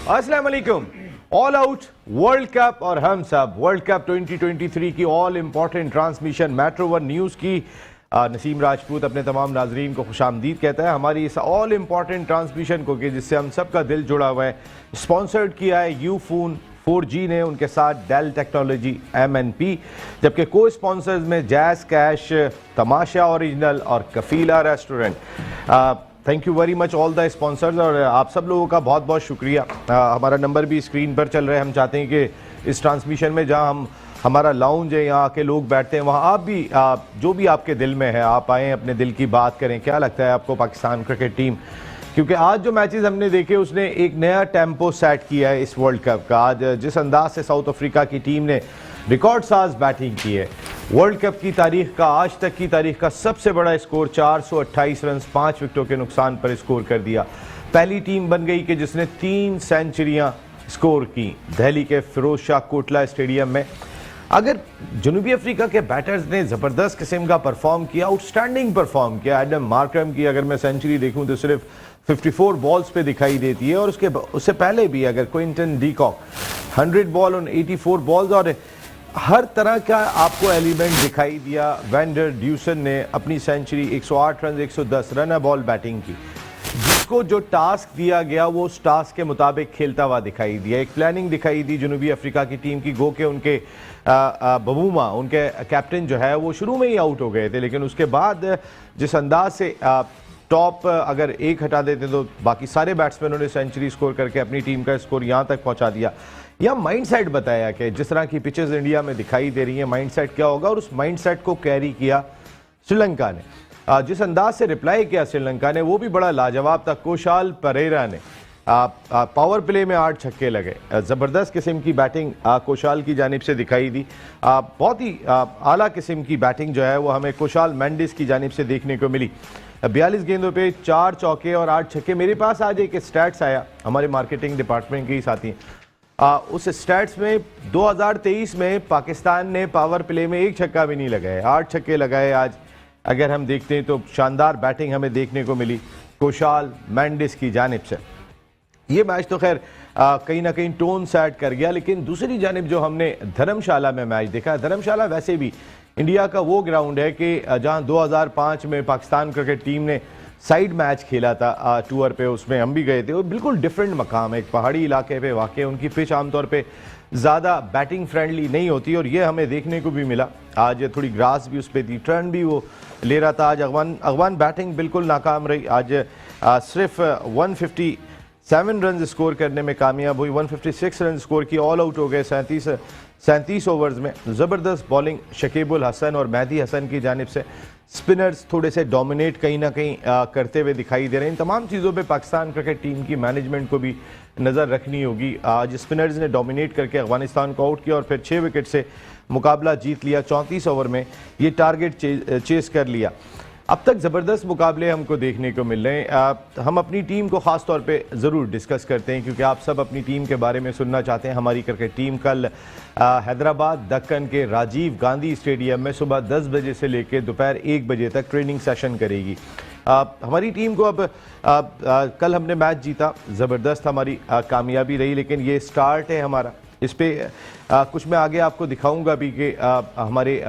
अस्सलाम वालेकुम। All out world cup और हम सब वर्ल्ड कप 2023 की all important transmission metro one news की नसीम राजपूत अपने तमाम नाजरीन को खुशामदीद कहता है। हमारी इस ऑल इंपॉर्टेंट ट्रांसमिशन को कि जिससे हम सब का दिल जुड़ा हुआ है, स्पॉन्सर्ड किया है यूफोन 4G ने, उनके साथ डेल टेक्नोलॉजी MNP, जबकि को स्पॉन्सर्स में जैस कैश, तमाशा ओरिजिनल और Kafila restaurant. Thank you very much all the sponsors और आप सब लोगों का बहुत बहुत शुक्रिया। हमारा नंबर भी स्क्रीन पर चल रहा है। हम चाहते हैं कि इस ट्रांसमिशन में जहां हमारा लाउंज है, यहाँ आके लोग बैठते हैं, वहाँ आप भी जो भी आपके दिल में है आप आएँ, अपने दिल की बात करें। क्या लगता है आपको पाकिस्तान क्रिकेट टीम, क्योंकि आज जो मैचेस हमने देखे उसने एक नया टेम्पो सेट किया है इस वर्ल्ड कप का। आज जिस अंदाज से साउथ अफ्रीका की टीम ने रिकॉर्ड साज बैटिंग की है, वर्ल्ड कप की तारीख का, आज तक की तारीख का सबसे बड़ा स्कोर 428 रन 5 विकेटों के नुकसान पर स्कोर कर दिया। पहली टीम बन गई कि जिसने 3 सेंचुरियां स्कोर की दिल्ली के फिरोज शाह कोटला स्टेडियम में। अगर जनूबी अफ्रीका के बैटर्स ने ज़बरदस्त किस्म का परफॉर्म किया, आउटस्टैंडिंग परफॉर्म किया। एडम मार्करम की अगर मैं सेंचुरी देखूं तो सिर्फ 54 बॉल्स पे दिखाई देती है, और उससे पहले भी अगर Quinton de Kock 100 ball on 84 balls, और हर तरह का आपको एलिमेंट दिखाई दिया। वेंडर ड्यूसन ने अपनी century 108 run 110 run ball batting की। जिसको जो टास्क दिया गया वो उस टास्क के मुताबिक खेलता हुआ दिखाई दिया। एक प्लानिंग दिखाई दी जनूबी अफ्रीका की टीम की। गो के उनके बबूमा, उनके कैप्टन जो है वो शुरू में ही आउट हो गए थे, लेकिन उसके बाद जिस अंदाज से टॉप अगर एक हटा देते तो बाकी सारे बैट्समैनों ने सेंचुरी स्कोर करके अपनी टीम का स्कोर यहाँ तक पहुँचा दिया। यह माइंडसेट बताया कि जिस तरह की पिचेस इंडिया में दिखाई दे रही हैं, माइंडसेट क्या होगा, और उस माइंडसेट को कैरी किया श्रीलंका ने। जिस अंदाज से रिप्लाई किया श्रीलंका ने वो भी बड़ा लाजवाब था। कुशाल परेरा ने पावर प्ले में 8 छक्के लगे। ज़बरदस्त किस्म की बैटिंग कुशाल की जानिब से दिखाई दी। बहुत ही आला किस्म की बैटिंग जो है वो हमें कुशाल मेंडिस की जानिब से देखने को मिली। 42 गेंदों पे 4 चौके और 8 छक्के। मेरे पास आज एक स्टैट्स आया, हमारे मार्केटिंग डिपार्टमेंट के ही साथी हैं। उस स्टैट्स में 2023 में पाकिस्तान ने पावर प्ले में 1 छक्का भी नहीं लगाया, 8 छक्के लगाए। आज अगर हम देखते हैं तो शानदार बैटिंग हमें देखने को मिली कुशाल मेंडिस की जानिब से। ये मैच तो खैर कहीं ना कहीं टोन सेट कर गया, लेकिन दूसरी जानिब जो हमने धर्मशाला में मैच देखा, धर्मशाला वैसे भी इंडिया का वो ग्राउंड है कि जहां 2005 में पाकिस्तान क्रिकेट टीम ने साइड मैच खेला था टूर पे, उसमें हम भी गए थे। वो बिल्कुल डिफरेंट मकाम है, एक पहाड़ी इलाके पे वाक़ई। उनकी पिच आमतौर पे ज़्यादा बैटिंग फ्रेंडली नहीं होती, और ये हमें देखने को भी मिला। आज थोड़ी ग्रास भी उस पर थी, टर्न भी वो ले रहा था। आज अगवान बैटिंग बिल्कुल नाकाम रही। आज सिर्फ 157 रन स्कोर करने में कामयाब हुई, 156 रन स्कोर की, ऑल आउट हो गए 37 ओवर्स में। ज़बरदस्त बॉलिंग शकीबुल हसन और मेहदी हसन की जानिब से। स्पिनर्स थोड़े से डोमिनेट कहीं ना कहीं करते हुए दिखाई दे रहे हैं। इन तमाम चीज़ों पे पाकिस्तान क्रिकेट टीम की मैनेजमेंट को भी नज़र रखनी होगी। आज स्पिनर्स ने डोमिनेट करके अफगानिस्तान को आउट किया और फिर 6 विकेट से मुकाबला जीत लिया। 34 ओवर में ये टारगेट चेस कर लिया। अब तक ज़बरदस्त मुकाबले हमको देखने को मिल रहे हैं। हम अपनी टीम को ख़ास तौर पे ज़रूर डिस्कस करते हैं, क्योंकि आप सब अपनी टीम के बारे में सुनना चाहते हैं। हमारी क्रिकेट टीम कल हैदराबाद दक्कन के राजीव गांधी स्टेडियम में सुबह 10 बजे से लेकर दोपहर 1 बजे तक ट्रेनिंग सेशन करेगी। हमारी टीम को अब कल हमने मैच जीता, ज़बरदस्त हमारी कामयाबी रही, लेकिन ये स्टार्ट है हमारा। इस पर कुछ मैं आगे आपको दिखाऊंगा भी कि हमारे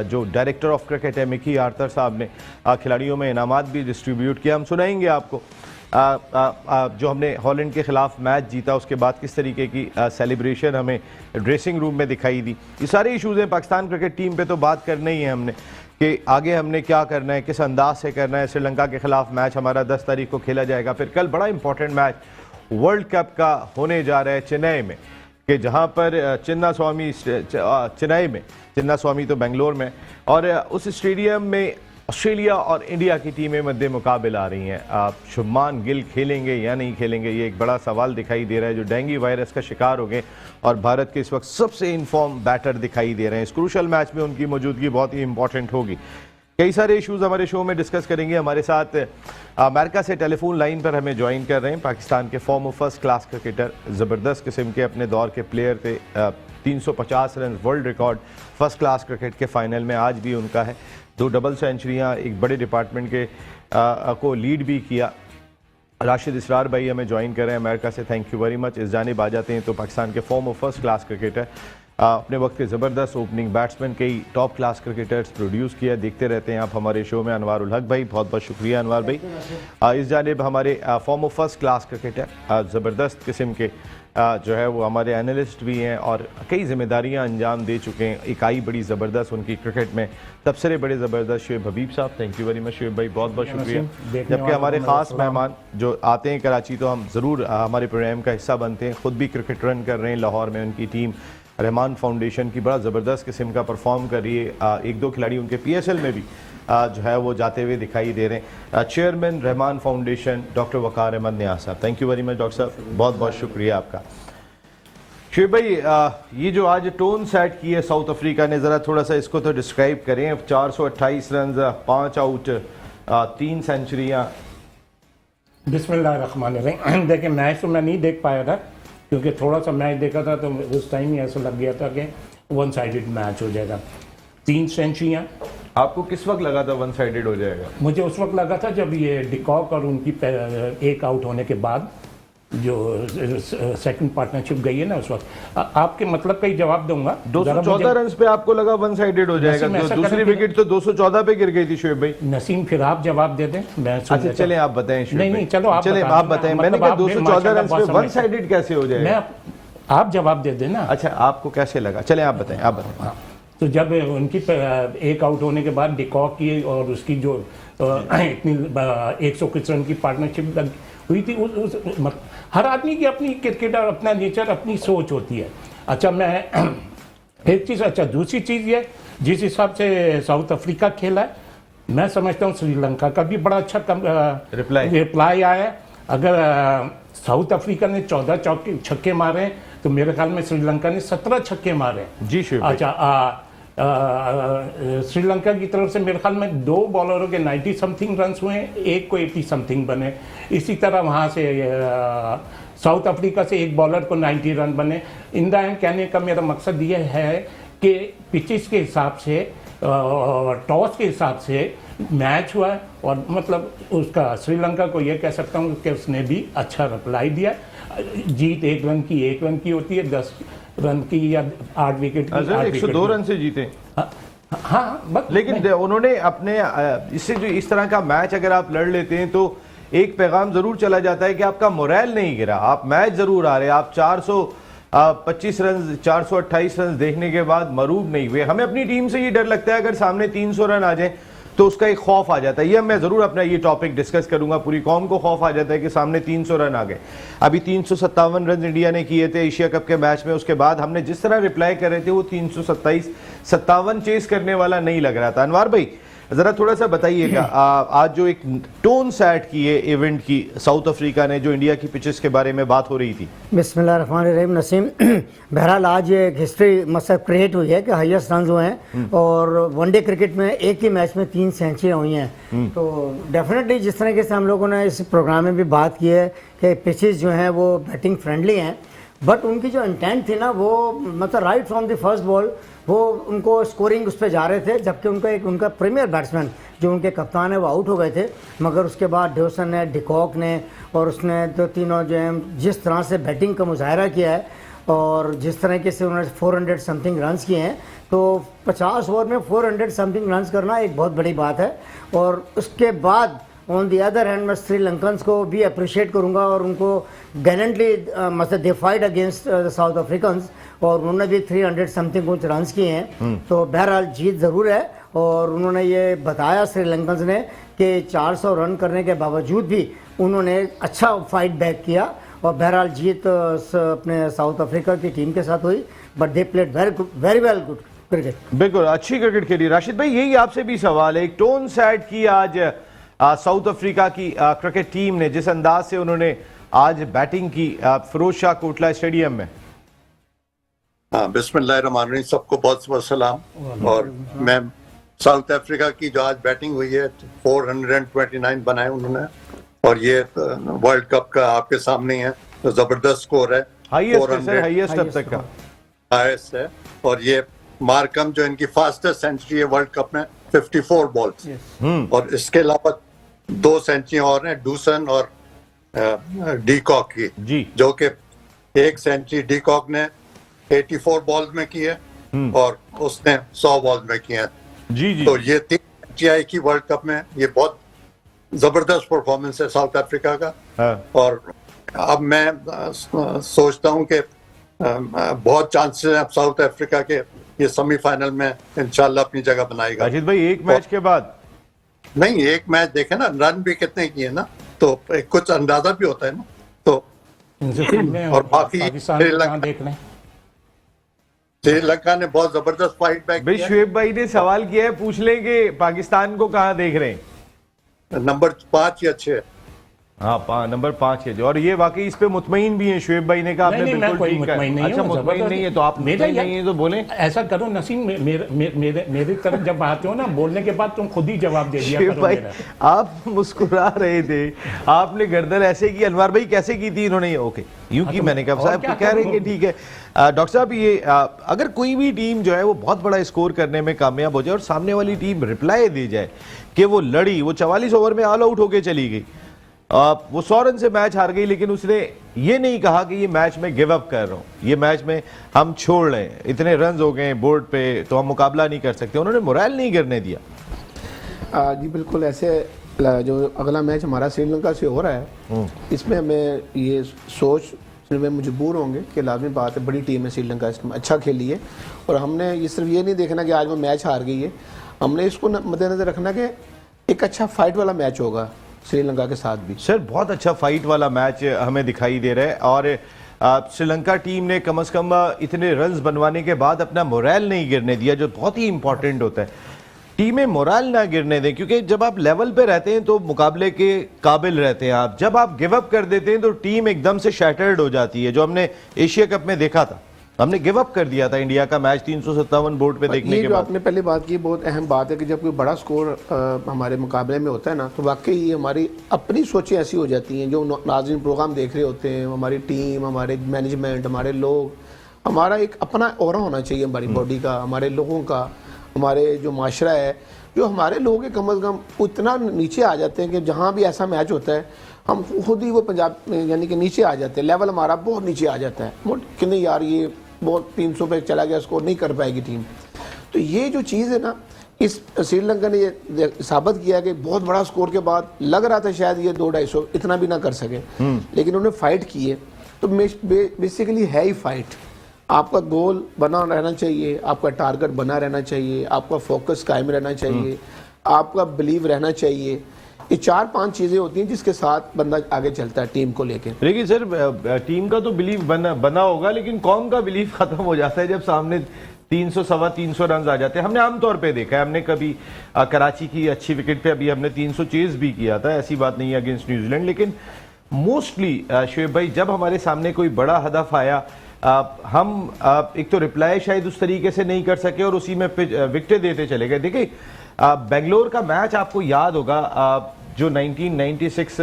जो डायरेक्टर ऑफ क्रिकेट है मिकी आर्थर साहब ने खिलाड़ियों में इनामात भी डिस्ट्रीब्यूट किया। हम सुनाएंगे आपको जो हमने हॉलैंड के ख़िलाफ़ मैच जीता उसके बाद किस तरीके की सेलिब्रेशन हमें ड्रेसिंग रूम में दिखाई दी। ये सारे इशूज़ हैं पाकिस्तान क्रिकेट टीम पे, तो बात करना ही है हमने कि आगे हमने क्या करना है, किस अंदाज से करना है। श्रीलंका के ख़िलाफ़ मैच हमारा 10 तारीख को खेला जाएगा। फिर कल बड़ा इंपॉर्टेंट मैच वर्ल्ड कप का होने जा रहा है चेन्नई में, कि जहां पर चेन्नई में, चिन्ना स्वामी तो बेंगलोर में, और उस स्टेडियम में ऑस्ट्रेलिया और इंडिया की टीमें मद्दे मुकाबले आ रही हैं। शुभमान गिल खेलेंगे या नहीं खेलेंगे, ये एक बड़ा सवाल दिखाई दे रहा है, जो डेंगू वायरस का शिकार हो गए और भारत के इस वक्त सबसे इनफॉर्म बैटर दिखाई दे रहे हैं। इस क्रूशल मैच में उनकी मौजूदगी बहुत ही इंपॉर्टेंट होगी। कई सारे इश्यूज हमारे शो में डिस्कस करेंगे। हमारे साथ अमेरिका से टेलीफोन लाइन पर हमें ज्वाइन कर रहे हैं पाकिस्तान के फॉर्मर फर्स्ट क्लास क्रिकेटर, ज़बरदस्त किस्म के अपने दौर के प्लेयर थे। 350 run world record first class cricket के फाइनल में आज भी उनका है। 2 डबल सेंचुरियाँ, एक बड़े डिपार्टमेंट के को लीड भी किया। राशिद इसरार भाई हमें ज्वाइन कर रहे हैं अमेरिका से, थैंक यू वेरी मच। इस जानिब आ जाते हैं तो पाकिस्तान के फॉर्मर फर्स्ट क्लास क्रिकेटर, अपने वक्त के ज़बरदस्त ओपनिंग बैट्समैन, कई टॉप क्लास क्रिकेटर्स प्रोड्यूस किया, देखते रहते हैं आप हमारे शो में, अनवार उल हक भाई, बहुत बहुत शुक्रिया अनवार भाई। इस जानिब हमारे फॉर्मर फर्स्ट क्लास क्रिकेटर, ज़बरदस्त किस्म के जो है वो हमारे एनालिस्ट भी हैं और कई जिम्मेदारियां अंजाम दे चुके हैं, इकाई बड़ी ज़बरदस्त उनकी क्रिकेट में, सबसे बड़े ज़बरदस्त शुएब हबीब साहब, thank you very much Shoaib भाई, बहुत बहुत शुक्रिया। जबकि हमारे ख़ास मेहमान जो आते हैं कराची तो हम ज़रूर हमारे प्रोग्राम का हिस्सा बनते हैं, ख़ुद भी क्रिकेट रन कर रहे हैं लाहौर में, उनकी टीम रहमान फाउंडेशन की बड़ा ज़बरदस्त किस्म का परफॉर्म कर रही है, एक दो खिलाड़ी उनके PSL में भी जो है वो जाते हुए दिखाई दे रहे हैं। Chairman Rahman foundation doctor Waqar Ahmed Niaz साहब, thank you very much doctor साहब, बहुत बहुत शुक्रिया आपका। शुएब भाई, ये जो आज टोन सेट की है साउथ अफ्रीका ने, ज़रा थोड़ा सा इसको तो डिस्क्राइब करें। 428 रन, 5 आउट, 3 सेंचुरियाँ। बिस्मिल्लाहिर्रहमानिर्रहीम। देखिए मैच तो मैं नहीं देख पाया था क्योंकि थोड़ा सा मैच देखा था तो उस टाइम ही ऐसा लग गया था कि वन साइडेड मैच हो जाएगा। 3 सेंचुरियाँ। आपको किस वक्त लगा था वन साइडेड हो जाएगा? मुझे उस वक्त लगा था जब ये डिकॉक और उनकी एक आउट होने के बाद जो सेकंड पार्टनरशिप गई है ना, उस वक्त आपके मतलब का ही जवाब दूंगा। 214 रन पे आपको लगा वन साइडेड हो जाएगा, तो दूसरी विकेट तो 214 पे गिर गई थी शुएब भाई। नसीम फिर आप जवाब दे दें, मैं अच्छा चलें आप बताएं शुएब भाई। नहीं चलो आप बताएं। मैंने कहा 214 रन पे वन साइडेड कैसे हो जाएगा? आप जवाब दे देना। अच्छा आपको कैसे लगा, चलें आप बताएं, आप बताएं। तो जब उनकी एक आउट होने के बाद डिकॉक की और उसकी जो इतनी 100 कुछ रन की पार्टनरशिप हुई थी, हर आदमी की अपनी क्रिकेट और अपना नेचर, अपनी सोच होती है। अच्छा मैं एक चीज़, अच्छा दूसरी चीज़ ये, जिस हिसाब से साउथ अफ्रीका खेला है, मैं समझता हूँ श्रीलंका का भी बड़ा अच्छा रिप्लाई आया है। अगर साउथ अफ्रीका ने 14 छक्के मारे हैं तो मेरे ख्याल में श्रीलंका ने 17 छक्के मारे हैं। जी शुएब। अच्छा श्रीलंका की तरफ से मेरे ख्याल में 2 बॉलरों के 90 समथिंग रन हुए, एक को 80 समथिंग बने। इसी तरह वहाँ से साउथ अफ्रीका से एक बॉलर को 90 रन बने। इन द एंड कहने का मेरा मकसद ये है कि पिचेस के हिसाब से, टॉस के हिसाब से मैच हुआ है और मतलब उसका श्रीलंका को ये कह सकता हूँ कि उसने भी अच्छा रिप्लाई दिया। जीत 1 रन की 1 रन की होती है, 10 रन की या 8 विकेट की 8 विकेट 102 रन से जीते। हाँ लेकिन उन्होंने अपने इससे जो इस तरह का मैच अगर आप लड़ लेते हैं तो एक पैगाम जरूर चला जाता है कि आपका मोरल नहीं गिरा, आप मैच जरूर आ रहे, आप 425 रन 428 रन देखने के बाद मरूब नहीं हुए। हमें अपनी टीम से ये डर लगता है अगर सामने 300 रन आ जाए तो उसका एक खौफ आ जाता है। ये मैं ज़रूर अपना ये टॉपिक डिस्कस करूंगा, पूरी कौम को खौफ आ जाता है कि सामने 300 रन आ गए। अभी 357 रन इंडिया ने किए थे एशिया कप के मैच में, उसके बाद हमने जिस तरह रिप्लाई कर रहे थे वो 327 चेस करने वाला नहीं लग रहा था। अनवार भाई ज़रा थोड़ा सा बताइएगा, आज जो एक टोन सेट की है इवेंट की साउथ अफ्रीका ने, जो इंडिया की पिचेस के बारे में बात हो रही थी। बिस्मिल्लाहिर्रहमानिर्रहीम। नसीम, बहरहाल आज ये एक हिस्ट्री मतलब क्रिएट हुई है कि हाईएस्ट रन हुए हैं और वनडे क्रिकेट में एक ही मैच में 3 सेंचुरियाँ हुई हैं। तो डेफिनेटली जिस तरीके से हम लोगों ने इस प्रोग्राम में भी बात की है कि पिचेस जो हैं वो बैटिंग फ्रेंडली हैं, बट उनकी जो इंटेंट थी ना वो मतलब right from the first ball वो उनको स्कोरिंग उस पर जा रहे थे, जबकि उनका प्रीमियर बैट्समैन जो उनके कप्तान है वो आउट हो गए थे। मगर उसके बाद ड्यूसन ने, डिकॉक ने और उसने तो तीनों जो है जिस तरह से बैटिंग का मुजाहरा किया है और जिस तरीके से उन्होंने 400 समथिंग रन्स किए हैं, तो 50 ओवर में 400 समथिंग रन्स करना एक बहुत बड़ी बात है। और उसके बाद ऑन दी अदर हैंड मैं श्रीलंकन्स को भी अप्रिशिएट करूंगा और उनको गैलेंटली मतलब they fight against south Africans और उन्होंने भी 300 समथिंग कुछ रन्स किए हैं। तो बहरहाल जीत ज़रूर है और उन्होंने ये बताया श्रीलंकन्स ने कि 400 रन करने के बावजूद भी उन्होंने अच्छा फाइट बैक किया और बहरहाल जीत अपने साउथ अफ्रीका की टीम के साथ हुई, but they played very well good cricket. बिल्कुल अच्छी क्रिकेट खेली। राशिद भाई यही आपसे भी सवाल है, एक टोन सेट की आज साउथ अफ्रीका की क्रिकेट टीम ने, जिस अंदाज से उन्होंने आज बैटिंग की फिरोज शाह कोटला स्टेडियम में। हाँ, बिस्मिल्लाहिर्रहमानिर्रहीम, सबको बहुत बहुत सलाम। और मैं साउथ अफ्रीका की जो आज बैटिंग हुई है 429 बनाए उन्होंने और ये वर्ल्ड कप का आपके सामने है, तो जबरदस्त स्कोर है, हाईएस्ट अब तक का हाईएस्ट है। और ये मार्कम जो इनकी फास्टेस्ट सेंचुरी है वर्ल्ड कप में 54 बॉल्स। और इसके अलावा 2 सेंचुरी और हैं, डूसन और डी कॉक की, जी जो कि एक सेंचुरी डी कॉक ने 84 बॉल्स में की है और उसने 100 बॉल्स में की है। जी जी तो ये 3 सेंचुरी की वर्ल्ड कप में, ये बहुत जबरदस्त परफॉर्मेंस है साउथ अफ्रीका का। हाँ। और अब मैं सोचता हूं कि बहुत चांसेस हैं अब साउथ अफ्रीका के ये सेमीफाइनल में इंशाल्लाह अपनी जगह बनाएगा। राशिद भाई एक मैच के बाद नहीं, एक मैच देखे ना, रन भी कितने किए ना, तो कुछ अंदाजा भी होता है ना। तो इनसे खेलने और बाकी पाकिस्तान को कहाँ देख रहे हैं? श्रीलंका ने बहुत जबरदस्त फाइट बैक भाई किया। शुएब भाई ने सवाल किया है, पूछ लें कि पाकिस्तान को कहाँ देख रहे हैं। नंबर 5 ही अच्छे है। हाँ नंबर 5 है जो, और ये वाकई इस पे मुतमईन भी है। शुएब भाई ने कहा आपने नहीं, मैं बिल्कुल कोई ठीक मुतमईन नहीं है। अच्छा हूँ, मुतमईन जबरदस्त। नहीं है तो आप मेरा मुतमईन यार- नहीं है तो बोले। ऐसा करो नसीम, मेरे तरफ जब आते हो ना बोलने के बाद तुम खुद ही जवाब दे दिया शुएब करो भाई मेरा। आप मुस्कुरा रहे थे, आपने गर्दन ऐसे की। अनवर भाई कैसे की थी इन्होंने? ओके यूं की। तो मैंने कहा और साहब क्या कह रहे हैं कि करूं? ठीक है। डॉक्टर साहब ये अगर कोई भी टीम जो है वो बहुत बड़ा स्कोर करने में कामयाब हो जाए और सामने वाली टीम रिप्लाई दे जाए कि वो लड़ी, वो 44 ओवर में ऑल आउट होके चली गई, वो 100 रन से मैच हार गई, लेकिन उसने ये नहीं कहा कि ये मैच में गिव अप कर रहा हूँ, ये मैच में हम छोड़ रहे हैं, इतने रन हो गए बोर्ड पे तो हम मुकाबला नहीं कर सकते। उन्होंने मोरल नहीं करने दिया। जी बिल्कुल ऐसे। जो अगला मैच हमारा श्रीलंका से हो रहा है, इसमें हमें ये सोच में मजबूर होंगे कि लाजमी बात है, बड़ी टीम है श्रीलंका, इसमें अच्छा खेली है और हमने ये सिर्फ ये नहीं देखना कि आज वो मैच हार गई है, हमने इसको मद्देनजर रखना कि एक अच्छा फाइट वाला मैच होगा श्रीलंका के साथ भी। सर बहुत अच्छा फाइट वाला मैच हमें दिखाई दे रहा है और श्रीलंका टीम ने कम से कम इतने रन्स बनवाने के बाद अपना मोरल नहीं गिरने दिया, जो बहुत ही इंपॉर्टेंट होता है। टीमें मोरल ना गिरने दें, क्योंकि जब आप लेवल पे रहते हैं तो मुकाबले के काबिल रहते हैं आप। जब आप गिव अप कर देते हैं तो टीम एकदम से शैटर्ड हो जाती है, जो हमने एशिया कप में देखा था। हमने गिव अप कर दिया था इंडिया का मैच 357 बोर्ड पे देखने ये के जो बाद। आपने पहले बात की बहुत अहम बात है कि जब कोई बड़ा स्कोर हमारे मुकाबले में होता है ना, तो वाकई ये हमारी अपनी सोचें ऐसी हो जाती हैं। जो नाज़रीन प्रोग्राम देख रहे होते हैं, हमारी टीम, हमारे मैनेजमेंट, हमारे लोग, हमारा एक अपना ऑरा होना चाहिए हमारी बॉडी का, हमारे लोगों का, हमारे जो माशरा है, जो हमारे लोग हैं कम अज़ कम उतना नीचे आ जाते हैं कि जहाँ भी ऐसा मैच होता है हम खुद ही वो पंजाब यानी कि नीचे आ जाते हैं, लेवल हमारा बहुत नीचे आ जाता है कि नहीं यार ये बहुत 300 पे चला गया, स्कोर नहीं कर पाएगी टीम। तो ये जो चीज़ है ना, इस श्रीलंका ने ये साबित किया कि बहुत बड़ा स्कोर के बाद लग रहा था शायद ये 200-250 इतना भी ना कर सके, लेकिन उन्होंने फाइट की है। तो बेसिकली है ही फाइट। आपका गोल बना रहना चाहिए, आपका टारगेट बना रहना चाहिए, आपका फोकस कायम रहना चाहिए, आपका बिलीव रहना चाहिए। ये 4-5 चीज़ें होती हैं जिसके साथ बंदा आगे चलता है टीम को लेके। लेकिन सर टीम का तो बिलीव बना होगा, लेकिन कौम का बिलीव खत्म हो जाता है जब सामने 300-325 रन आ जाते हैं। हमने आमतौर पे देखा है, हमने कभी कराची की अच्छी विकेट पे अभी हमने 300 चेज भी किया था, ऐसी बात नहीं है अगेंस्ट न्यूजीलैंड। लेकिन मोस्टली शुएब भाई जब हमारे सामने कोई बड़ा हदफ आया, हम एक तो रिप्लाई शायद उस तरीके से नहीं कर सके और उसी में विकेटें देते चले गए। देखिए बेंगलोर का मैच आपको याद होगा, जो 1996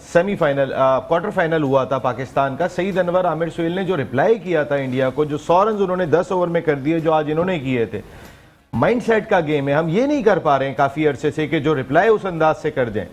सेमीफाइनल क्वार्टर फाइनल हुआ था पाकिस्तान का, सईद अनवर आमिर सोहेल ने जो रिप्लाई किया था इंडिया को, जो 100 रन उन्होंने 10 ओवर में कर दिए जो आज इन्होंने किए थे। माइंडसेट का गेम है, हम ये नहीं कर पा रहे हैं काफी अरसे से कि जो रिप्लाई उस अंदाज से कर दें।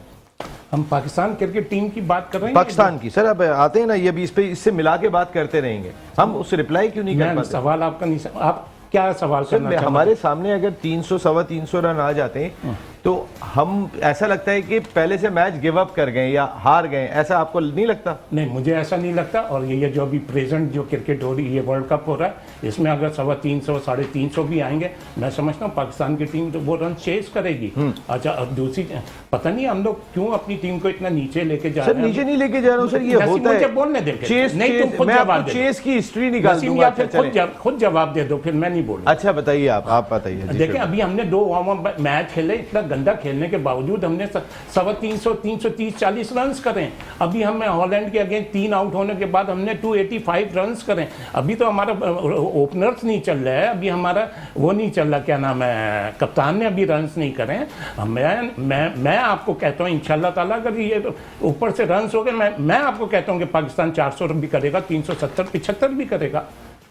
हम पाकिस्तान क्रिकेट टीम की बात कर रहे हैं, पाकिस्तान की सर अब आते हैं ना, ये भी इस पे इससे मिला के बात करते रहेंगे। हम उस रिप्लाई क्यों नहीं कर पाते? सवाल आपका नहीं, आप क्या सवाल सर करना हमारे सामने अगर 300-325 रन आ जाते हैं तो हम ऐसा लगता है कि पहले से मैच गिव अप कर गए या हार गए, ऐसा आपको नहीं लगता? नहीं, मुझे ऐसा नहीं लगता। और ये जो अभी प्रेजेंट जो क्रिकेट हो रही है, वर्ल्ड कप हो रहा है, इसमें अगर 325, 350 भी आएंगे, मैं समझता हूँ पाकिस्तान की टीम तो वो रन चेस करेगी। अच्छा, अब दूसरी पता नहीं हम लोग क्यों अपनी टीम को इतना नीचे लेके जा सर रहे हैं। नीचे नहीं लेके जा रहा हूँ सर, ये होता है। बोलने दे चेस, नहीं, तुम खुद मैं जवाब आपको दे चेस की हिस्ट्री निकाल दूंगा। या फिर खुद जवाब दे दो, फिर मैं नहीं बोलूँ। अच्छा बताइए, आप बताइए। देखिए अभी हमने 2 वार्म अप मैच खेले, इतना गंदा खेलने के बावजूद हमने 350, 330, 40 रन करें। अभी हमें हॉलैंड के अगेंस्ट 3 आउट होने के बाद हमने 285 रन करें। अभी तो हमारा ओपनर्स नहीं चल रहा है, अभी हमारा वो नहीं चल रहा, क्या नाम है, कप्तान ने अभी रन नहीं करे। मैं आपको कहता हूँ इंशाल्लाह ताला अगर ये ऊपर से रन हो गए, मैं आपको कहता हूँ कि पाकिस्तान 400 भी करेगा, 370-75 भी करेगा।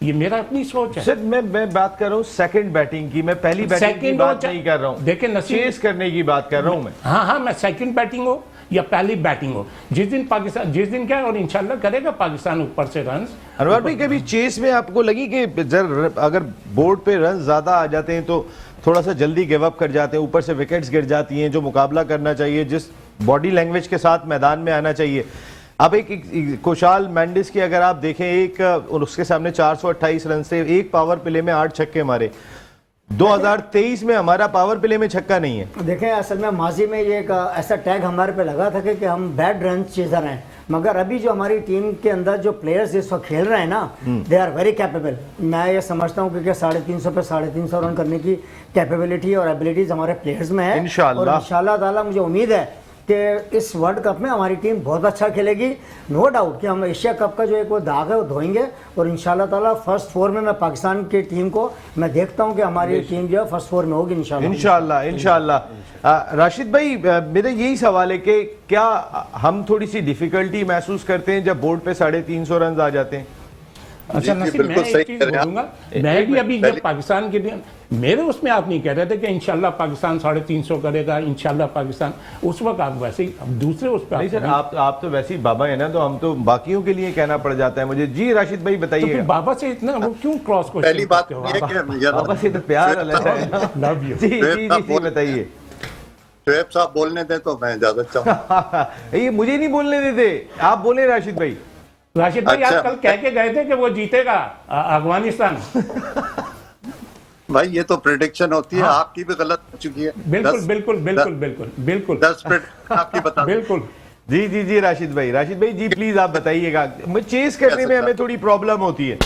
ये मेरा अपनी सोच है सर। मैं बात कर रहा हूँ सेकंड बैटिंग की, मैं पहली बैटिंग की बात नहीं कर रहा हूँ। देखिए नसीब, चेस करने की बात कर रहा हूँ मैं। हाँ, मैं सेकंड बैटिंग हो या पहली बैटिंग हो, जिस दिन पाकिस्तान, जिस दिन क्या है, और इंशाल्लाह करेगा पाकिस्तान ऊपर से रन। अनवर भाई, कभी चेस में आपको लगी कि अगर बोर्ड पे रन ज्यादा आ जाते हैं तो थोड़ा सा जल्दी गिव अप कर जाते हैं, ऊपर से विकेट्स गिर जाती हैं, जो मुकाबला करना चाहिए, जिस बॉडी लैंग्वेज के साथ मैदान में आना चाहिए? अब एक कुशाल मेंडिस की अगर आप देखें, एक और उसके सामने 428 रन से एक पावर प्ले में 8 छक्के मारे। 2023 में हमारा पावर प्ले में छक्का नहीं है। देखें, असल में माजी में ये एक ऐसा टैग हमारे पे लगा था कि हम बैड रन चेजर हैं, मगर अभी जो हमारी टीम के अंदर जो प्लेयर्स इस वक्त खेल रहे हैं ना, दे आर वेरी कैपेबल। मैं ये समझता हूँ कि 350 पे 350 रन करने की कैपेबिलिटी और एबिलिटीज हमारे प्लेयर्स में है। इंशाल्लाह ताला मुझे उम्मीद है कि इस वर्ल्ड कप में हमारी टीम बहुत अच्छा खेलेगी। नो डाउट कि हम एशिया कप का जो एक वो दाग है वो धोएंगे, और इंशाल्लाह ताला फर्स्ट 4 में मैं पाकिस्तान की टीम को मैं देखता हूं कि हमारी टीम जो है फर्स्ट 4 में होगी इंशाल्लाह। राशिद भाई, मेरा यही सवाल है कि क्या हम थोड़ी सी डिफिकल्टी महसूस करते हैं जब बोर्ड पे 350 रन आ जाते हैं? अच्छा नसीब, मैं एक चीज बोलूंगा, मैं भी अभी जब पाकिस्तान के लिए मेरे उसमें आप नहीं कह रहे थे कि इंशाल्लाह पाकिस्तान 350 करेगा, इंशाल्लाह पाकिस्तान, उस वक्त आप वैसे ही, अब दूसरे उस पर नहीं सर, आप तो वैसे ही बाबा है ना, तो हम तो बाकियों के लिए कहना पड़ जाता है मुझे। जी राशिद भाई बताइए, तो बाबा से इतना वो क्यों क्रॉस क्वेश्चन? पहली बात ये कि बाबा से तो प्यार लव यू। जी बताइए। शोएब साहब बोलने दें तो मैं ज्यादा चाहूँ। ये मुझे नहीं बोलने देते, आप बोले राशिद भाई। राशिद भाई आप कल कह के गए थे कि वो जीतेगा अफगानिस्तान। भाई ये तो प्रेडिक्शन होती है, आपकी भी गलत हो चुकी है। बिल्कुल बिल्कुल बिल्कुल बिल्कुल बिल्कुल 10 प्रेडिक्शन आपकी बता बिल्कुल। जी राशिद भाई जी प्लीज आप बताइएगा, चेस करने में हमें थोड़ी प्रॉब्लम होती है।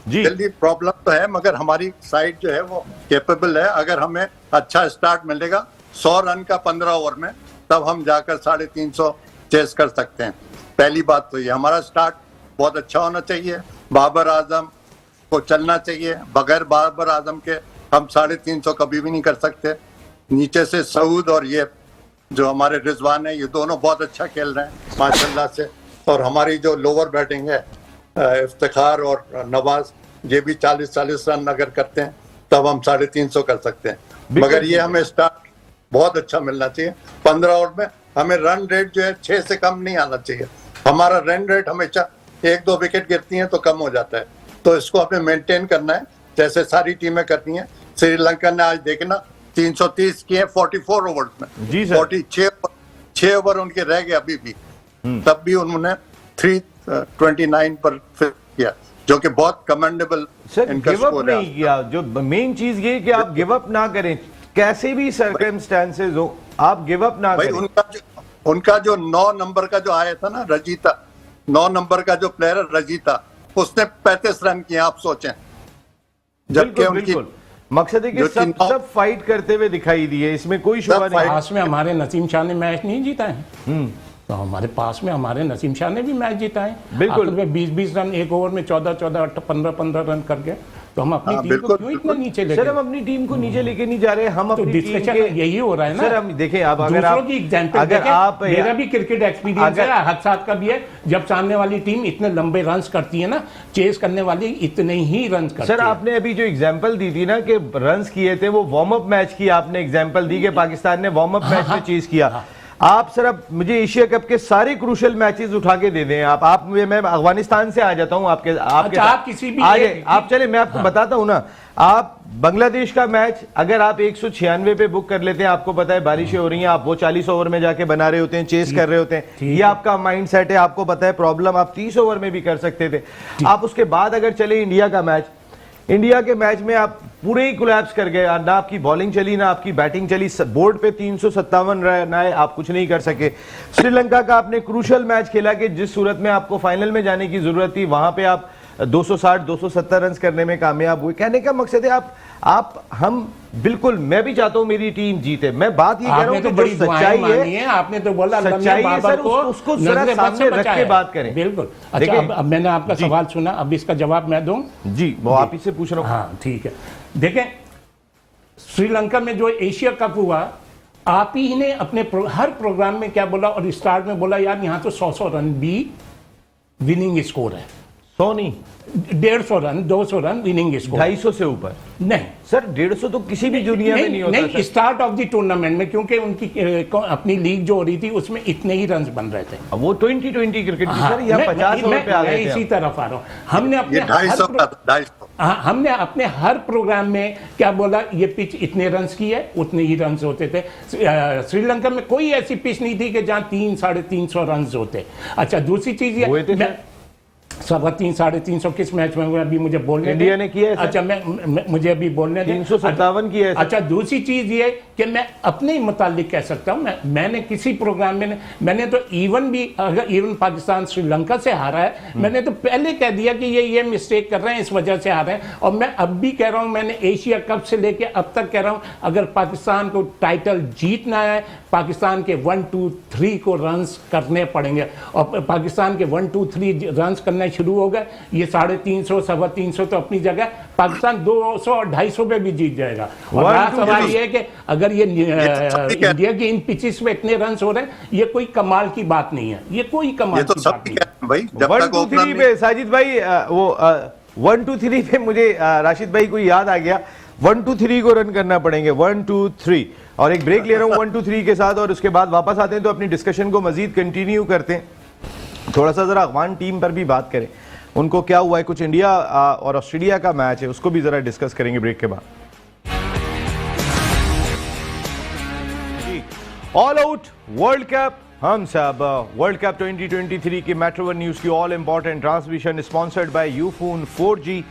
जी जल्दी प्रॉब्लम तो है, मगर हमारी साइड जो है वो कैपेबल है। अगर हमें अच्छा स्टार्ट मिलेगा 100 रन का 15 ओवर में, तब हम जाकर 350 चेस कर सकते हैं। पहली बात तो ये, हमारा स्टार्ट बहुत अच्छा होना चाहिए। बाबर आजम को चलना चाहिए, बगैर बाबर आजम के हम 350 कभी भी नहीं कर सकते। नीचे से सऊद और ये जो हमारे रिजवान है, ये दोनों बहुत अच्छा खेल रहे हैं माशाल्लाह से। और हमारी जो लोअर बैटिंग है, इफ्तिखार और नवाज, ये भी 40-40 रन अगर करते हैं तब हम 350 कर सकते हैं। मगर ये हमें स्टार्ट बहुत अच्छा मिलना चाहिए। 15 ओवर में हमें रन रेट जो है 6 से कम नहीं आना चाहिए। हमारा रन रेट हमेशा 1-2 विकेट गिरती हैं तो कम हो जाता है, तो इसको हमें मेंटेन करना है जैसे सारी टीमें करती हैं। श्रीलंका ने आज देखना 330 किए 44 ओवर्स में। जी सर। 46 ओवर उनके रह गए अभी भी, तब भी उन्होंने 329 पर फिर किया, जो कि बहुत कमेंडेबल सर। इनका गिव अप स्कोर है। नहीं किया, जो मेन चीज ये कि आप गिव अप ना करें, कैसे भी सर्कमस्टेंसेस हो आप गिव अप ना करें। उनका जो 9 नंबर का जो आया था ना, रजीता, 9 नंबर का जो प्लेयर रजीता, उसने 35 रन किए, आप सोचें। जबकि उनकी मकसद है कि सब फाइट करते हुए दिखाई दिए, इसमें कोई शुबा नहीं। पास में हमारे नसीम शाह ने मैच नहीं जीता है, तो हमारे पास में हमारे नसीम शाह ने भी मैच जीता है। बिल्कुल 20-20 रन एक ओवर में 14-14 15-15 रन करके, तो हम अपनी टीम को क्यों इतना नीचे लेके? सर हम अपनी टीम को नीचे लेके नहीं जा रहे, हम अपनी टीम के यही हो रहा है ना सर। हम देखें, आप अगर दूसरों की एग्जांपल अगर आप मेरा भी क्रिकेट एक्सपीरियंस है, हद का भी है। जब सामने वाली टीम इतने लंबे रन्स करती है ना, चेस करने वाली इतने ही रन्स करती है। सर आपने अभी जो एग्जांपल दी थी ना कि रन्स किए थे, वो वार्म अप मैच की आपने एग्जांपल दी कि पाकिस्तान ने वार्म अप मैच में चेस किया। आप सर अब मुझे एशिया कप के सारे क्रूशियल मैचेस उठा के दे दें। आप मैं अफगानिस्तान से आ जाता हूं आपके आप किसी भी आप चले, मैं आपको बताता हूं ना। आप बांग्लादेश का मैच अगर आप 196 पे बुक कर लेते हैं, आपको पता है बारिशें हो रही हैं, आप वो 40 ओवर में जाके बना रहे होते हैं, चेस कर रहे होते हैं, ये आपका माइंड सेट है, आपको पता है प्रॉब्लम, आप 30 ओवर में भी कर सकते थे। आप उसके बाद अगर चले इंडिया का मैच, इंडिया के मैच में आप पूरे ही कोलैप्स कर गए, ना आपकी बॉलिंग चली ना आपकी बैटिंग चली, बोर्ड पे 357 रन आए, आप कुछ नहीं कर सके। श्रीलंका का आपने क्रूशियल मैच खेला कि जिस सूरत में आपको फाइनल में जाने की जरूरत थी, वहां पे आप 260-270 रन करने में कामयाब हुए। कहने का मकसद है आप हम बिल्कुल, मैं भी चाहता हूं मेरी टीम जीते। मैं बात ये कह रहा हूं कि जो सच्चाई है, आपने तो बोला सच्चाई है सर, उसको जरा सामने रख के बात करें। बिल्कुल। अच्छा अब मैंने आपका सवाल सुना, अब इसका जवाब मैं दूं। जी वो आप ही से पूछ रहा हूं। हाँ ठीक है। देखें, श्रीलंका में जो एशिया कप हुआ, आप ही ने अपने हर प्रोग्राम में क्या बोला, और स्टार्ट में बोला यार यहाँ तो 100 रन भी विनिंग स्कोर है। 100 नहीं, 150 रन, 200 रन विनिंग स्कोर। 250 से ऊपर नहीं सर, 150 तो किसी भी दुनिया में नहीं होता नहीं, स्टार्ट ऑफ द टूर्नामेंट में, क्योंकि उनकी अपनी लीग जो हो रही थी उसमें इतने ही रन बन रहे थे। अब वो 2020 क्रिकेट थी हाँ, सर, यहाँ 50 ओवर पे आ मैं गए थे इसी हम। तरफ आ रहा हूँ। हमने अपने ये 250 हमने अपने हर प्रोग्राम में क्या बोला, ये पिच इतने रन्स की है, उतने ही रन्स होते थे। श्रीलंका में कोई ऐसी पिच नहीं थी कि जहां 300-350 रन्स होते। अच्छा, दूसरी चीज हुए थे ये 350-350 किस मैच में हुए, अभी मुझे बोलने इंडिया दें। ने किया है सर। अच्छा, मुझे अभी बोलने दें। 357 किया है सर। अच्छा, दूसरी चीज ये कि मैं अपने ही मुतालिक कह सकता हूँ, मैंने किसी प्रोग्राम में मैंने तो इवन पाकिस्तान श्रीलंका से हारा है, मैंने तो पहले कह दिया कि ये मिस्टेक कर रहे हैं, इस वजह से हारे हैं। और मैं अब भी कह रहा हूँ, मैंने एशिया कप से लेके अब तक कह रहा हूँ, अगर पाकिस्तान को टाइटल जीतना है, पाकिस्तान के 1-2-3 को रन्स करने पड़ेंगे। और पाकिस्तान के 1-2-3 रन्स करना शुरू हो गए, ये 350, 350 तो अपनी जगह, पाकिस्तान 200 और 250 पे भी जीत जाएगा। और बड़ा सवाल ये है कि अगर ये इंडिया की इन पिचेस पे इतने रन हो रहे हैं, ये कोई कमाल की बात नहीं है, ये कोई कमाल ये तो की सब बात नहीं ठीक है। है भाई, जब 1 तक 2 ओपनर 3 पे साजिद भाई, वो 1 2 3 पे मुझे राशिद भाई को याद आ गया, 1 2 3 को रन करना पड़ेंगे, 1 2 3। और एक ब्रेक ले रहा हूँ 1 2 3 के साथ, और उसके बाद वापस आते हैं तो अपनी डिस्कशन को मजीद कंटिन्यू करते हैं। थोड़ा सा जरा अफगान टीम पर भी बात करें, उनको क्या हुआ है, कुछ इंडिया और ऑस्ट्रेलिया का मैच है, उसको भी जरा डिस्कस करेंगे ब्रेक के बाद। ऑल आउट वर्ल्ड कप हम सब वर्ल्ड कप 2023 की मेट्रो वन न्यूज की all important transmission sponsored by Ufone 4G,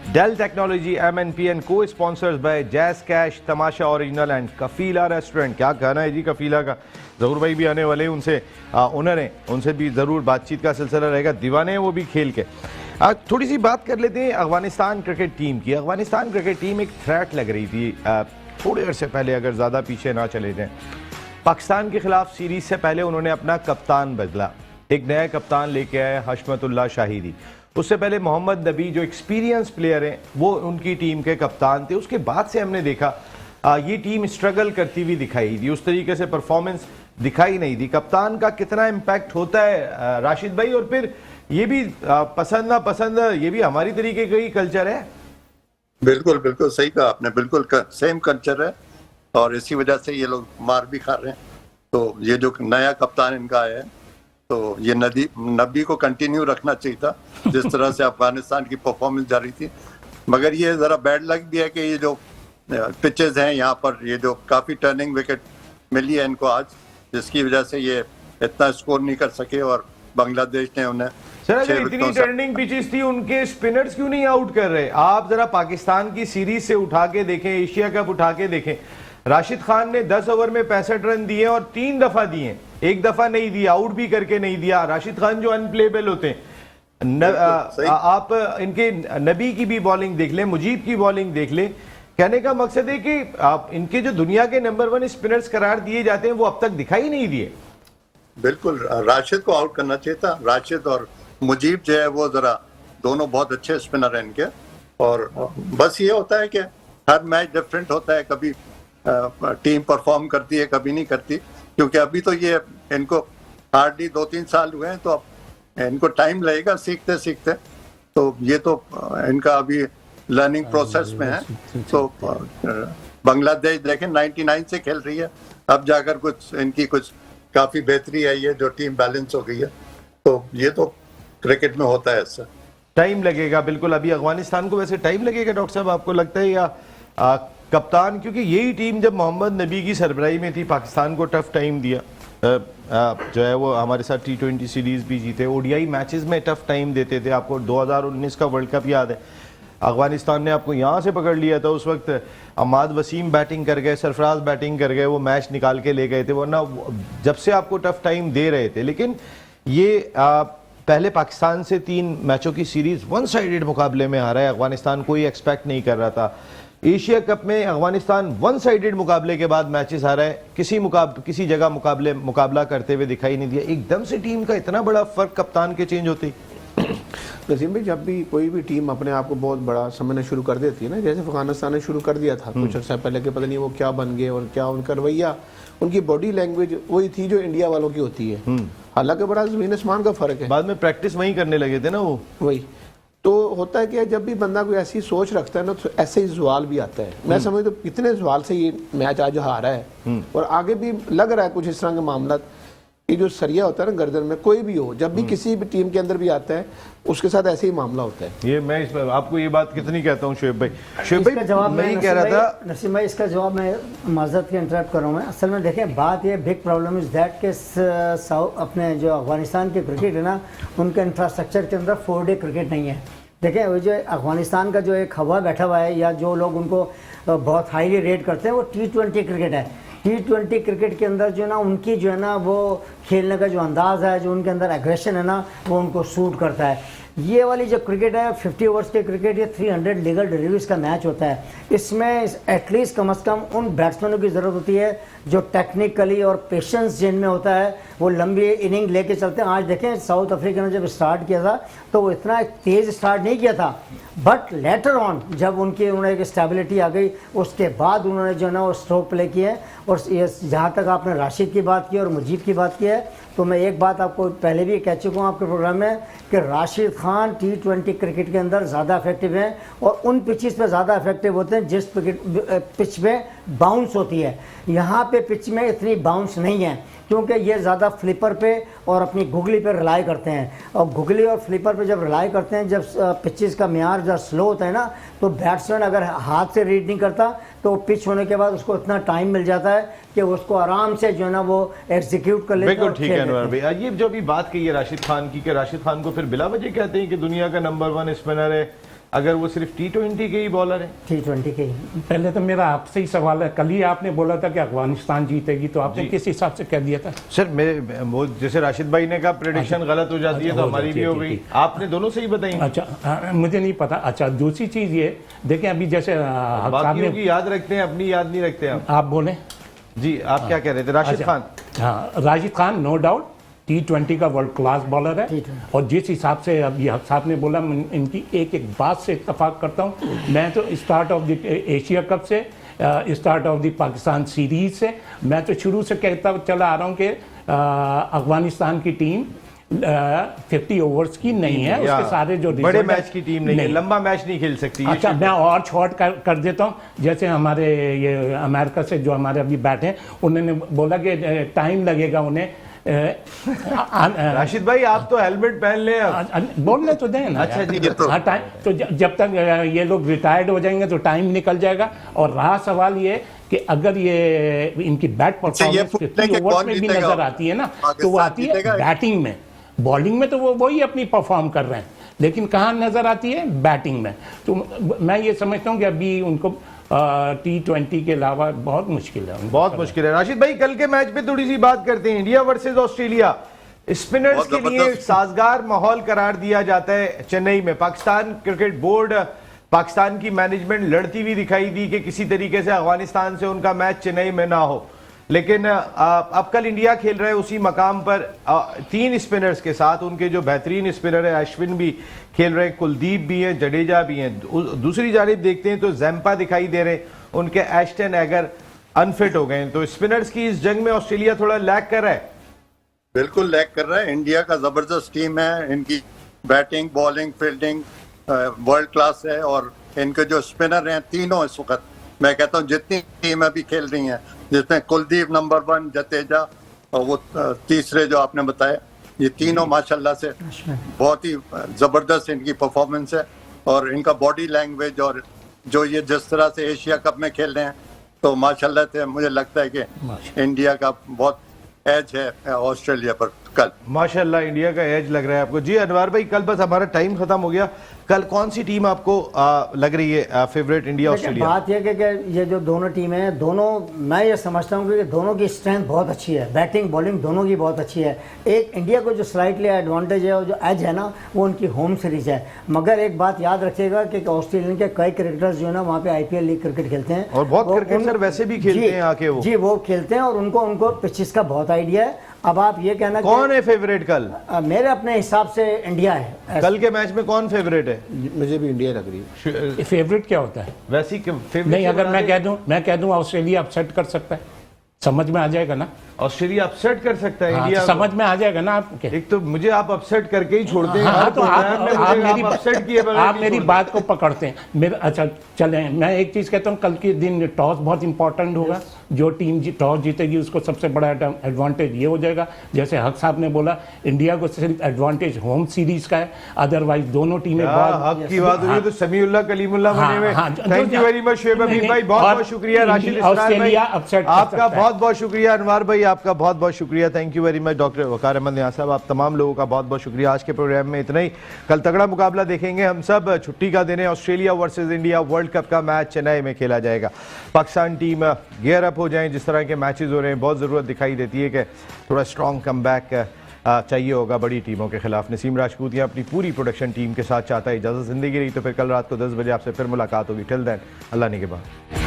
Dell technology, MNPN, co sponsors by Jazz cash, Tamasha original and Kafila restaurant. क्या कहना है जी कफीला का, जरूर भाई भी आने वाले हैं, उनसे ओनर हैं, उनसे भी जरूर बातचीत का सिलसिला रहेगा, दीवाने हैं वो भी खेल के। थोड़ी सी बात कर लेते हैं अफगानिस्तान क्रिकेट टीम की। अफगानिस्तान क्रिकेट टीम एक थ्रेट लग रही थी थोड़े अरसे पहले, अगर ज़्यादा पीछे ना चले जाएं। पाकिस्तान के खिलाफ सीरीज से पहले उन्होंने अपना कप्तान बदला, एक नया कप्तान लेके आए हशमतुल्लाह शाहिदी। उससे पहले मोहम्मद नबी जो एक्सपीरियंस प्लेयर हैं वो उनकी टीम के कप्तान थे। उसके बाद से हमने देखा ये टीम स्ट्रगल करती हुई दिखाई दी, उस तरीके से परफॉर्मेंस दिखाई नहीं दी। कप्तान का कितना इम्पैक्ट होता है राशिद भाई, और फिर ये भी पसंद ना पसंद, ये भी हमारी तरीके का ही कल्चर है। बिल्कुल बिल्कुल सही कहा आपने, बिल्कुल सेम कल्चर है, और इसी वजह से ये लोग मार भी खा रहे हैं। तो ये जो नया कप्तान इनका आया है, तो ये नबी को कंटिन्यू रखना चाहिए था, जिस तरह से अफगानिस्तान की परफॉर्मेंस जा रही थी। मगर ये जरा बैड लक भी है कि ये जो पिचेस हैं यहाँ पर, ये जो काफी टर्निंग विकेट मिली है इनको आज, जिसकी वजह से ये इतना स्कोर नहीं कर सके, और बांग्लादेश ने उन्हें सर अगर इतनी टर्निंग पिचेस थी, उनके स्पिनर्स क्यों नहीं आउट कर रहे? आप जरा पाकिस्तान की सीरीज से उठा के देखें, एशिया कप उठा के देखें, राशिद खान ने 10 ओवर में 65 रन दिए और 3 दफा दिए, एक दफा नहीं दिया, आउट भी करके नहीं दिया। राशिद खान जो अनप्लेबल होते हैं, आप इनके नबी की भी बॉलिंग देख लें, मुजीब की बॉलिंग देख लें। कहने का मकसद है कि आप इनके जो दुनिया के नंबर 1 स्पिनर्स करार दिए जाते हैं वो अब तक दिखाई नहीं दिए। बिल्कुल राशिद को आउट करना चाहिए था। राशिद और मुजीब जो है वो जरा दोनों बहुत अच्छे स्पिनर हैं इनके, और बस ये होता है कि हर मैच डिफरेंट होता है, कभी टीम परफॉर्म करती है कभी नहीं करती, क्योंकि अभी तो ये इनको हार्डली 2-3 साल हुए हैं, तो अब इनको टाइम लगेगा सीखते सीखते। तो ये तो इनका अभी लर्निंग प्रोसेस में है। तो बांग्लादेश देखें 99 से खेल रही है, अब जाकर कुछ इनकी कुछ काफी बेहतरी आई है, जो टीम बैलेंस हो गई है। तो ये तो क्रिकेट में होता है, ऐसा टाइम लगेगा बिल्कुल। अभी अफगानिस्तान को वैसे टाइम लगेगा डॉक्टर साहब, आपको लगता है, या कप्तान, क्योंकि यही टीम जब मोहम्मद नबी की सरबराही में थी पाकिस्तान को टफ टाइम दिया, जो है वो हमारे साथ T20 सीरीज भी जीते, ODI मैचेस में टफ टाइम देते थे। आपको 2019 का वर्ल्ड कप याद है, अफगानिस्तान ने आपको यहाँ से पकड़ लिया था, उस वक्त अमाद वसीम बैटिंग कर गए, सरफराज बैटिंग कर गए, वो मैच निकाल के ले गए थे, वरना जब से आपको टफ टाइम दे रहे थे। लेकिन ये पहले पाकिस्तान से 3 मैचों की सीरीज 1 साइडेड मुकाबले में हारा है अफगानिस्तान, कोई एक्सपेक्ट नहीं कर रहा था। एशिया कप में अफगानिस्तान 1 साइडेड मुकाबले के बाद मैचेस हारा है, किसी जगह मुकाबला करते हुए दिखाई नहीं दिया। एकदम से टीम का इतना बड़ा फर्क कप्तान के चेंज होते ही। नसीम भाई, जब भी कोई भी टीम अपने आप को बहुत बड़ा समझना शुरू कर देती है ना, जैसे अफगानिस्तान ने शुरू कर दिया था कुछ अर्सा पहले, के पता नहीं वो क्या बन गए और क्या उनका रवैया, उनकी बॉडी लैंग्वेज वही थी जो इंडिया वालों की होती है। हालांकि बड़ा ज़मीन आसमान का फर्क है। बाद में प्रैक्टिस वहीं करने लगे थे ना वो, वही तो होता है कि जब भी बंदा कोई ऐसी सोच रखता है ना तो ऐसे ही सवाल भी आता है। मैं समझता हूँ कितने सवाल से ये मैच आज हारा है और आगे भी लग रहा है कुछ इस तरह के मामला कि जो सरिया होता है ना गर्दन में, कोई भी हो, जब भी किसी भी टीम के अंदर भी आता है उसके साथ ऐसे ही मामला होता है। ये मैं इस आपको ये बात कितनी कहता हूँ शुएब भाई। शुएब इसका जवाब भाई मैं ही कह रहा था, नसीम भाई इसका जवाब मैं माजरत के इंटरप्ट कर रहा हूँ मैं। असल में देखें बात ये बिग प्रॉब्लम इज़ दैट के अपने जो अफगानिस्तान के क्रिकेट है ना, उनके इंफ्रास्ट्रक्चर के अंदर 4 डे क्रिकेट नहीं है। देखें वो जो अफगानिस्तान का जो एक हवा बैठा हुआ है या जो लोग उनको बहुत हाईली रेट करते हैं वो T20 क्रिकेट है। T20 क्रिकेट के अंदर जो है ना उनकी जो है ना वो खेलने का जो अंदाज़ है, जो उनके अंदर एग्रेशन है ना, वो उनको सूट करता है। ये वाली जो क्रिकेट है 50 ओवर्स के क्रिकेट, ये 300 लीगल डिलीवरीज का मैच होता है। इसमें एटलीस्ट कम से कम उन बैट्समैनों की ज़रूरत होती है जो टेक्निकली और पेशेंस जिनमें होता है, वो लंबी इनिंग लेके चलते हैं। आज देखें साउथ अफ्रीका ने जब स्टार्ट किया था तो वो इतना तेज़ स्टार्ट नहीं किया था, बट लेटर ऑन जब उन्होंने एक स्टेबिलिटी आ गई उसके बाद उन्होंने जो है ना वो स्ट्रोक प्ले किए। और ये जहाँ तक आपने राशिद की बात की और मुजीब की बात की है, तो मैं एक बात आपको पहले भी कह चुका हूँ आपके प्रोग्राम में कि राशिद खान T20 क्रिकेट के अंदर ज़्यादा इफेक्टिव हैं और उन पिचेस पे ज़्यादा इफेक्टिव होते हैं जिस पिच में बाउंस होती है। यहाँ पे पिच में इतनी बाउंस नहीं है क्योंकि ये ज़्यादा फ्लिपर पे और अपनी गुगली पे रिलाई करते हैं। और गुगली और फ्लिपर पे जब रिलाई करते हैं, जब पिचेस का म्यार जब स्लो होता है ना, तो बैट्समैन अगर हाथ से रीड नहीं करता तो पिच होने के बाद उसको इतना टाइम मिल जाता है कि उसको आराम से जो है ना वो एग्जीक्यूट कर लेते हैं। बिल्कुल ठीक है अनवर भाई। ये जो भी बात कही है राशिद खान की, कि राशिद खान को फिर बिला वजह कहते हैं कि दुनिया का नंबर 1 स्पिनर है, अगर वो सिर्फ T20 के ही बॉलर है। T20 के ही। पहले तो मेरा आपसे ही सवाल है, कल ही आपने बोला था कि अफगानिस्तान जीतेगी, तो आपने किस हिसाब से कह दिया था? सर वो जैसे राशिद भाई ने कहा प्रेडिक्शन गलत हो जाती है तो हमारी भी हो गई। आपने दोनों सही बताई। अच्छा, मुझे नहीं पता। अच्छा, दूसरी चीज ये देखें, अभी जैसे बाकियों की याद रखते हैं, अपनी याद नहीं रखते आप बोले जी। आप क्या कह रहे थे? राशिद खान। हाँ, Rashid Khan no doubt T20 का वर्ल्ड क्लास बॉलर है। और जिस हिसाब से अब ये साहब ने बोला, मैं इनकी एक एक बात से इत्तेफाक करता हूँ। मैं तो start off the Asia cup से, start off the Pakistan series से, मैं तो शुरू से कहता चला आ रहा हूँ कि अफगानिस्तान की टीम 50 ओवर्स की नहीं है, उसके सारे जो बड़े मैच की टीम नहीं है, लंबा मैच नहीं खेल सकती। अच्छा, मैं और शॉर्ट कर देता हूँ। जैसे हमारे ये अमेरिका से जो हमारे अभी बैठे हैं, उन्होंने बोला कि टाइम लगेगा उन्हें। राशिद भाई आप तो हेलमेट पहन ले, बोलने तो दें ना। अच्छा जी। टाइम तो जब तक ये लोग रिटायर्ड हो जाएंगे तो टाइम निकल जाएगा। और रहा सवाल ये कि अगर ये इनकी बैट परफॉर्मेंस 50 ओवर्स में भी नजर आती है ना, तो वो आती है बैटिंग में। बॉलिंग में तो वो वही अपनी परफॉर्म कर रहे हैं, लेकिन कहाँ नजर आती है? बैटिंग में। तो मैं ये समझता हूँ कि अभी उनको T20 के अलावा बहुत मुश्किल है, बहुत मुश्किल है। राशिद भाई कल के मैच पे थोड़ी सी बात करते हैं। इंडिया वर्सेस ऑस्ट्रेलिया, स्पिनर्स के लिए एक साजगार माहौल करार दिया जाता है चेन्नई में। पाकिस्तान क्रिकेट बोर्ड, पाकिस्तान की मैनेजमेंट लड़ती हुई दिखाई दी कि किसी तरीके से अफगानिस्तान से उनका मैच चेन्नई में ना हो, लेकिन अब कल इंडिया खेल रहे हैं उसी मकाम पर 3 स्पिनर्स के साथ। उनके जो बेहतरीन स्पिनर है, अश्विन भी खेल रहे हैं, कुलदीप भी हैं, जडेजा भी हैं। दूसरी जानिब देखते हैं तो जैम्पा दिखाई दे रहे हैं, उनके एस्टन एगर अनफिट हो गए हैं। तो स्पिनर्स की इस जंग में ऑस्ट्रेलिया थोड़ा लैग कर रहा है। बिल्कुल लैग कर रहा है। इंडिया का जबरदस्त टीम है, इनकी batting, bowling, fielding world class है। और इनके जो स्पिनर हैं तीनों इस वक्त, मैं कहता हूँ जितनी टीम अभी खेल रही हैं, जिसमें कुलदीप नंबर 1, जडेजा और वो तीसरे जो आपने बताया, ये तीनों माशाल्लाह से बहुत ही जबरदस्त इनकी परफॉर्मेंस है। और इनका बॉडी लैंग्वेज और जो ये जिस तरह से एशिया कप में खेल रहे हैं, तो माशाल्लाह से मुझे लगता है कि इंडिया का बहुत एज है ऑस्ट्रेलिया पर कल। माशाल्लाह इंडिया का एज लग रहा है आपको। जी अनवर भाई, कल बस हमारा टाइम खत्म हो गया। कल कौन सी टीम आपको लग रही है फेवरेट इंडिया ऑस्ट्रेलिया? बात यह कि ये जो दोनों टीमें हैं, दोनों मैं ये समझता हूँ कि दोनों की स्ट्रेंथ बहुत अच्छी है, बैटिंग बॉलिंग दोनों की बहुत अच्छी है। एक इंडिया को जो स्लाइटली एडवांटेज है और जो एज है ना, वो उनकी होम सीरीज है। मगर एक बात याद रखिएगा कि ऑस्ट्रेलियन के कई क्रिकेटर्स जो है ना वहाँ पे IPL लीग क्रिकेट खेलते हैं, और बहुत क्रिकेटर वैसे भी खेलते हैं आके वो। जी वो खेलते हैं और उनको पिचेस का बहुत आइडिया है। अब आप ये कहना कौन है फेवरेट कल? मेरे अपने हिसाब से इंडिया है। कल के मैच में कौन फेवरेट है? मुझे भी इंडिया लग रही है। फेवरेट क्या होता है वैसी फेवरेट नहीं, अगर मैं कह दूं ऑस्ट्रेलिया अपसेट कर सकता है, समझ में आ जाएगा ना। ऑस्ट्रेलिया अपसेट कर सकता है हाँ, इंडिया तो को। समझ में आ जाएगा ना आपके। एक तो मुझे आप अपसेट करके ही छोड़ते हैं, हाँ, हर तो प्रोग्राम में मुझे आप अपसेट किए बगैर आप नहीं मेरी छोड़ते। बात को पकड़ते हैं मेरे। अच्छा चलें, मैं एक चीज कहता हूँ, कल के दिन टॉस बहुत इंपॉर्टेंट होगा। जो टीम टॉस जीतेगी उसको सबसे बड़ा एडवांटेज ये हो जाएगा, जैसे हक साहब ने बोला, इंडिया को सिर्फ एडवांटेज होम सीरीज का है, अदरवाइज दोनों टीमें क्या बहुत हक की बात हो रही है, तो समीउल्लाह कलीमुल्लाह बने हुए। Thank you very much Shoaib Habib भाई, बहुत बहुत शुक्रिया। राशिद इस्माइल भाई, ऑस्ट्रेलिया अपसेट आपका बहुत बहुत शुक्रिया। अनवार भाई, आपका बहुत बहुत शुक्रिया। Thank you very much. Doctor Waqar Ahmed Niaz साहब, आप तमाम लोगों का बहुत बहुत शुक्रिया। आज के प्रोग्राम में इतना ही। कल तगड़ा मुकाबला देखेंगे हम सब। छुट्टी का दिन है, Australia versus India world cup का मैच चेन्नई में खेला जाएगा। पाकिस्तान टीम गियर अप हो जाए, जिस तरह के मैचेस हो रहे हैं, बहुत ज़रूरत दिखाई देती है कि थोड़ा स्ट्रॉन्ग कम बैक चाहिए होगा बड़ी टीमों के खिलाफ। नसीम राजपूत या अपनी पूरी प्रोडक्शन टीम के साथ चाहता है इजाज़त। ज़िंदगी रही तो फिर कल रात को 10 बजे आपसे फिर मुलाकात होगी। टिल देन, अल्लाह निगहबान।